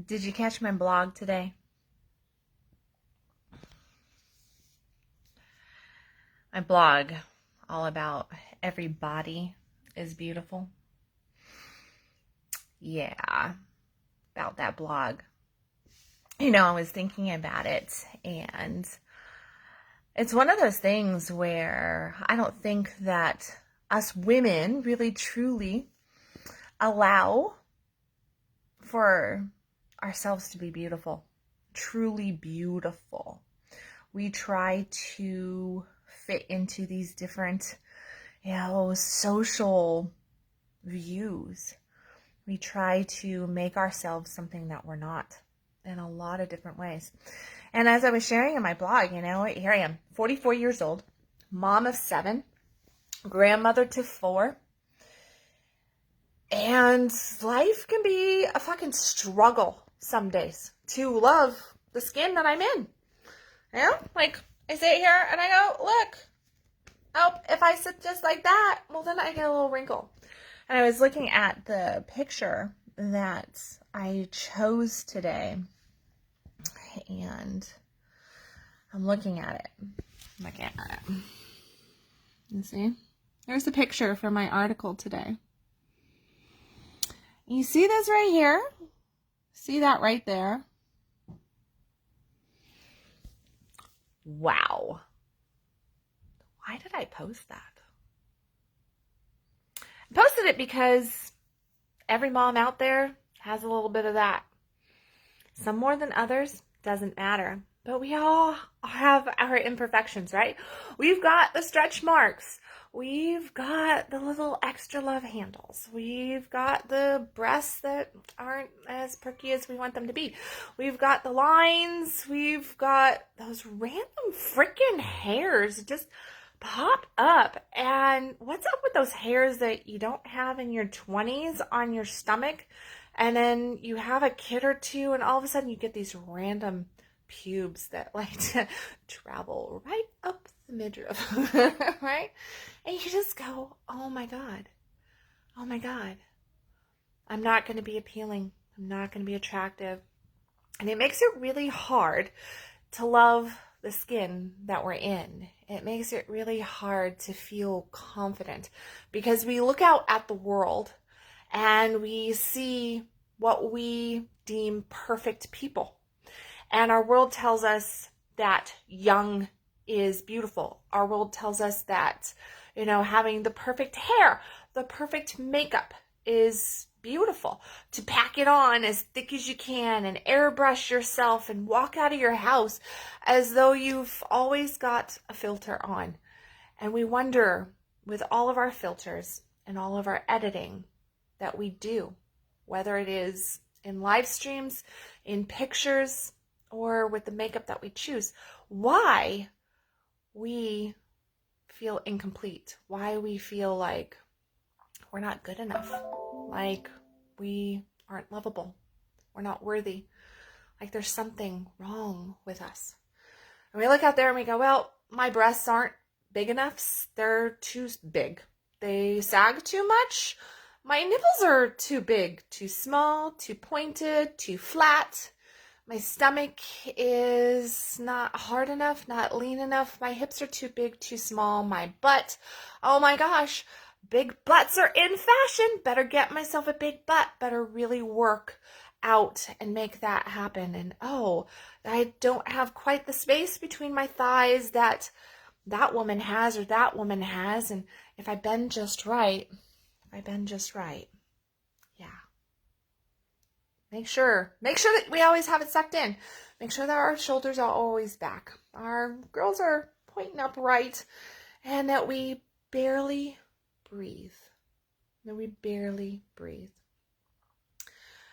Did you catch my blog today? My blog, all about every body is beautiful. Yeah, about that blog. I was thinking about it, and it's one of those things where I don't think that us women really truly allow for ourselves to be beautiful, truly beautiful. We try to fit into these different, social views. We try to make ourselves something that we're not in a lot of different ways. And as I was sharing in my blog, here I am, 44 years old, mom of 7, grandmother to 4. And life can be a fucking struggle some days to love the skin that I'm in. Like I sit here and I go, look, oh, if I sit just like that, well, then I get a little wrinkle. And I was looking at the picture that I chose today, and I'm looking at it. You see? There's the picture for my article today. You see this right here? See that right there? Wow. Why did I post that? I posted it because every mom out there has a little bit of that. Some more than others, doesn't matter. But we all have our imperfections, right? We've got the stretch marks. We've got the little extra love handles. We've got the breasts that aren't as perky as we want them to be. We've got the lines. We've got those random freaking hairs just pop up. And what's up with those hairs that you don't have in your 20s on your stomach? And then you have a kid or two, and all of a sudden you get these random pubes that like to travel right up the midriff, right? And you just go, oh my God, I'm not going to be appealing. I'm not going to be attractive. And it makes it really hard to love the skin that we're in. It makes it really hard to feel confident because we look out at the world and we see what we deem perfect people. And our world tells us that young is beautiful. Our world tells us that, having the perfect hair, the perfect makeup is beautiful. To pack it on as thick as you can and airbrush yourself and walk out of your house as though you've always got a filter on. And we wonder, with all of our filters and all of our editing that we do, whether it is in live streams, in pictures, or with the makeup that we choose, why we feel incomplete, why we feel like we're not good enough, like we aren't lovable, we're not worthy, like there's something wrong with us. And we look out there and we go, well, my breasts aren't big enough, they're too big, they sag too much, my nipples are too big, too small, too pointed, too flat. My stomach is not hard enough, not lean enough. My hips are too big, too small. My butt, oh my gosh, big butts are in fashion. Better get myself a big butt. Better really work out and make that happen. And I don't have quite the space between my thighs that woman has or that woman has. And if I bend just right, yeah. Make sure that we always have it sucked in. Make sure that our shoulders are always back. Our girls are pointing upright, and that we barely breathe.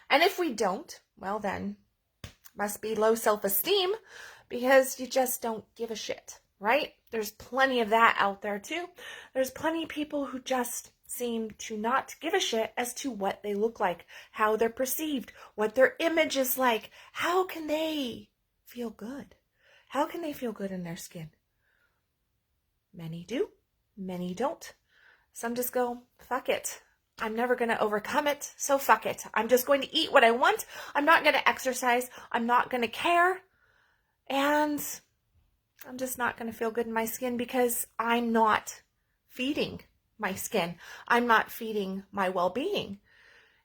And if we don't, well then, must be low self-esteem because you just don't give a shit, right? There's plenty of that out there too. There's plenty of people who just seem to not give a shit as to what they look like, how they're perceived, what their image is like. How can they feel good? How can they feel good in their skin? Many do, many don't. Some just go, fuck it. I'm never going to overcome it. So fuck it. I'm just going to eat what I want. I'm not going to exercise. I'm not going to care. And I'm just not going to feel good in my skin because I'm not feeding my skin. I'm not feeding my well-being.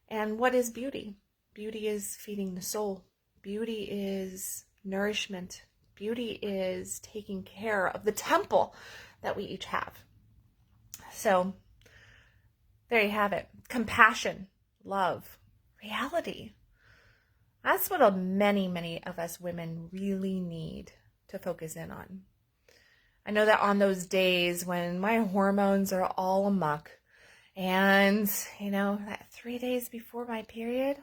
And what is beauty? Beauty is feeding the soul. Beauty is nourishment. Beauty is taking care of the temple that we each have. So there you have it. Compassion, love, reality. That's what many of us women really need to focus in on. I know that on those days when my hormones are all amok and, that 3 days before my period,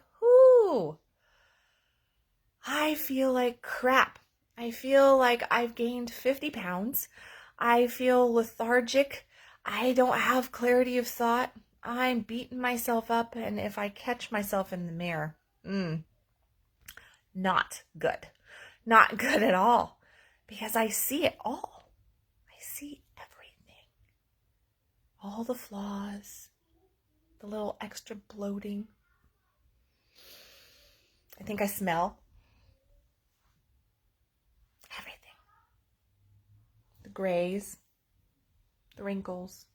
I feel like crap. I feel like I've gained 50 pounds. I feel lethargic. I don't have clarity of thought. I'm beating myself up, and if I catch myself in the mirror, not good. Not good at all, because I see it all. I see everything. All the flaws, the little extra bloating. I think I smell everything. The grays, the wrinkles,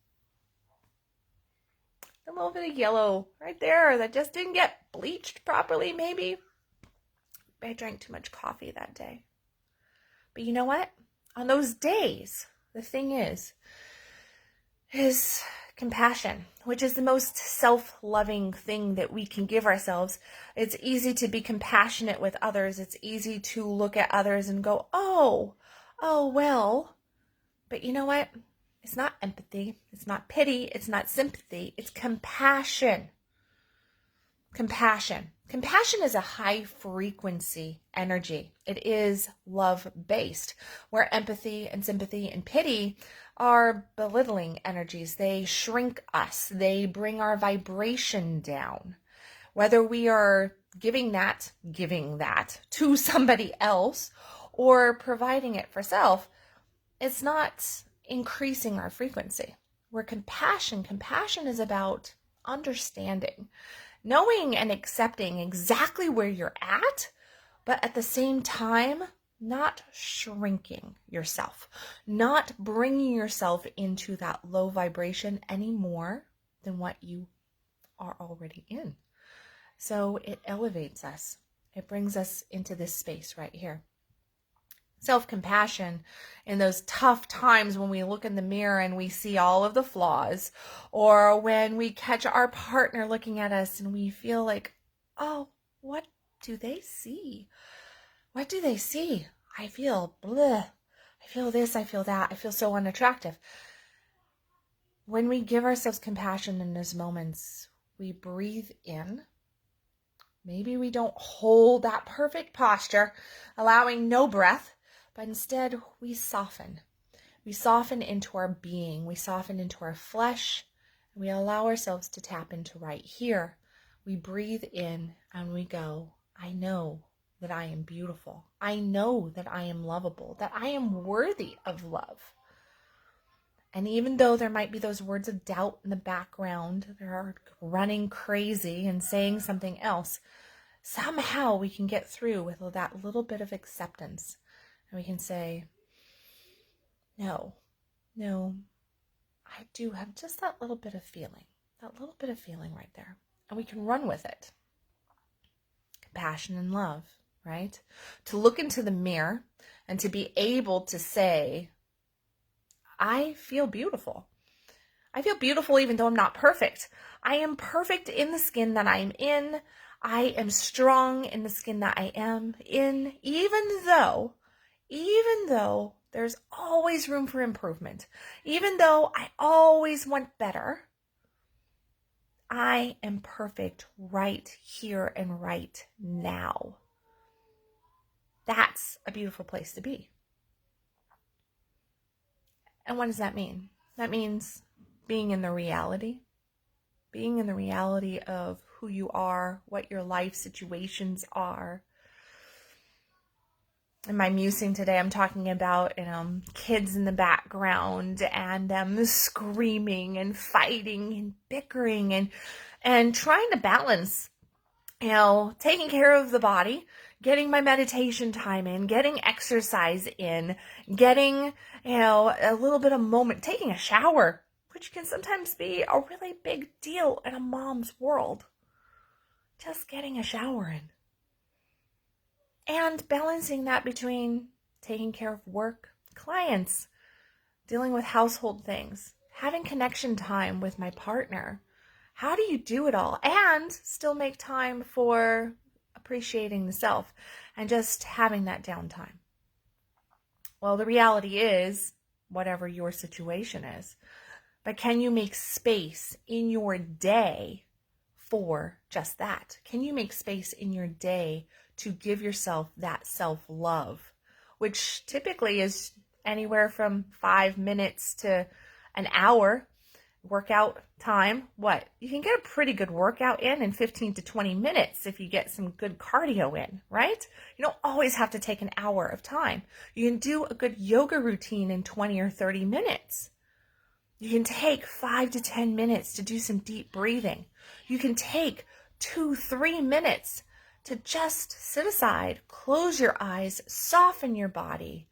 a little bit of yellow right there that just didn't get bleached properly, maybe. I drank too much coffee that day. But you know what? On those days, the thing is compassion, which is the most self-loving thing that we can give ourselves. It's easy to be compassionate with others. It's easy to look at others and go, oh, well. But you know what? It's not empathy. It's not pity. It's not sympathy. It's compassion. Compassion. Compassion is a high frequency energy. It is love-based, where empathy and sympathy and pity are belittling energies. They shrink us. They bring our vibration down. Whether we are giving that to somebody else or providing it for self, it's not increasing our frequency. Where compassion is about understanding, knowing and accepting exactly where you're at, but at the same time, not shrinking yourself, not bringing yourself into that low vibration any more than what you are already in. So it elevates us. It brings us into this space right here. Self-compassion in those tough times when we look in the mirror and we see all of the flaws, or when we catch our partner looking at us and we feel like, oh, what do they see? What do they see? I feel bleh. I feel this, I feel that. I feel so unattractive. When we give ourselves compassion in those moments, we breathe in. Maybe we don't hold that perfect posture, allowing no breath, but instead we soften. We soften into our being. We soften into our flesh. And we allow ourselves to tap into right here. We breathe in and we go, I know that I am beautiful. I know that I am lovable, that I am worthy of love. And even though there might be those words of doubt in the background, they're running crazy and saying something else, somehow we can get through with that little bit of acceptance. And we can say, no, I do have just that little bit of feeling right there. And we can run with it. Compassion and love, right? To look into the mirror and to be able to say, I feel beautiful. I feel beautiful even though I'm not perfect. I am perfect in the skin that I'm in. I am strong in the skin that I am in, even though there's always room for improvement, even though I always want better, I am perfect right here and right now. That's a beautiful place to be. And what does that mean? That means being in the reality of who you are, what your life situations are. in my musing today, I'm talking about, kids in the background and them screaming and fighting and bickering and trying to balance, taking care of the body, getting my meditation time in, getting exercise in, getting, a little bit of moment, taking a shower, which can sometimes be a really big deal in a mom's world. Just getting a shower in. And balancing that between taking care of work, clients, dealing with household things, having connection time with my partner. How do you do it all and still make time for appreciating the self and just having that downtime? Well, the reality is, whatever your situation is, but can you make space in your day for just that? Can you make space in your day to give yourself that self-love, which typically is anywhere from 5 minutes to an hour workout time? What? You can get a pretty good workout in 15 to 20 minutes if you get some good cardio in, right? You don't always have to take an hour of time. You can do a good yoga routine in 20 or 30 minutes. You can take 5 to 10 minutes to do some deep breathing. You can take 2-3 minutes to just sit aside, close your eyes, soften your body,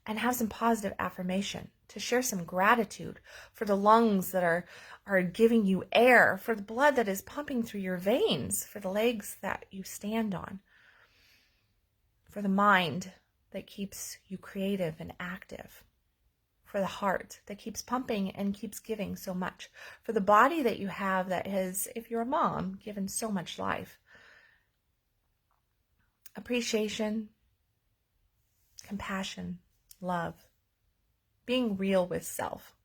and have some positive affirmation, to share some gratitude for the lungs that are giving you air, for the blood that is pumping through your veins, for the legs that you stand on, for the mind that keeps you creative and active, for the heart that keeps pumping and keeps giving so much, for the body that you have that has, if you're a mom, given so much life. Appreciation, compassion, love, being real with self,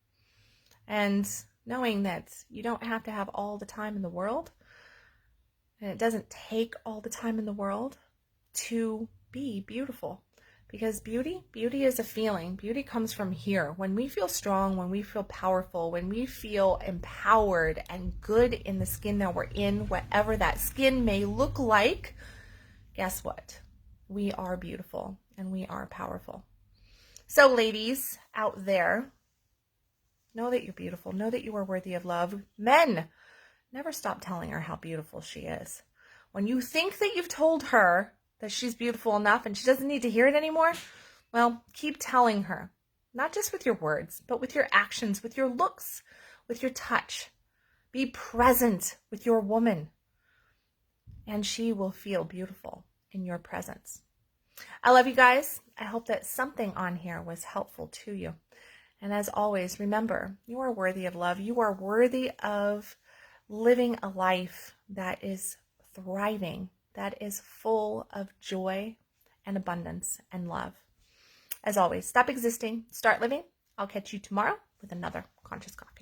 and knowing that you don't have to have all the time in the world, and it doesn't take all the time in the world to be beautiful. Because beauty is a feeling. Beauty comes from here. When we feel strong, when we feel powerful, when we feel empowered and good in the skin that we're in, whatever that skin may look like, guess what? We are beautiful and we are powerful. So ladies out there, know that you're beautiful. Know that you are worthy of love. Men, never stop telling her how beautiful she is. When you think that you've told her that she's beautiful enough and she doesn't need to hear it anymore, well, keep telling her. Not just with your words, but with your actions, with your looks, with your touch. Be present with your woman, and she will feel beautiful in your presence. I love you guys. I hope that something on here was helpful to you. And as always, remember, you are worthy of love. You are worthy of living a life that is thriving, that is full of joy and abundance and love. As always, stop existing, start living. I'll catch you tomorrow with another Conscious Coffee.